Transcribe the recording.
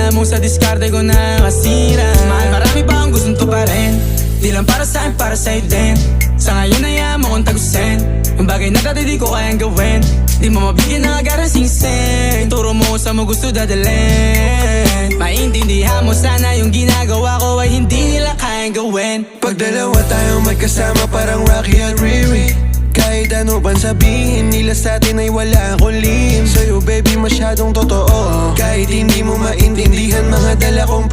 alam mo sa diskarte ko na kasira. Mahal, marami pa akong gustong tuparin, di lang para sa'kin, para sa'yo din. Sa ngayon ayaw mo kong tagusin ang bagay na dati di ko kayang gawin. Di mo mabigyan ng agarang singsing, turo mo sa mo gusto dadalhin. Maintindihan mo sana yung ginagawa ko ay hindi nila kayang gawin. Pag dalawa tayong magkasama parang Rocky at Riri, kahit ano bang sabihin nila sa'tin ay wala akong lihim. Sa'yo baby masyadong totoo, kahit hindi mo maintindihan mga dala kong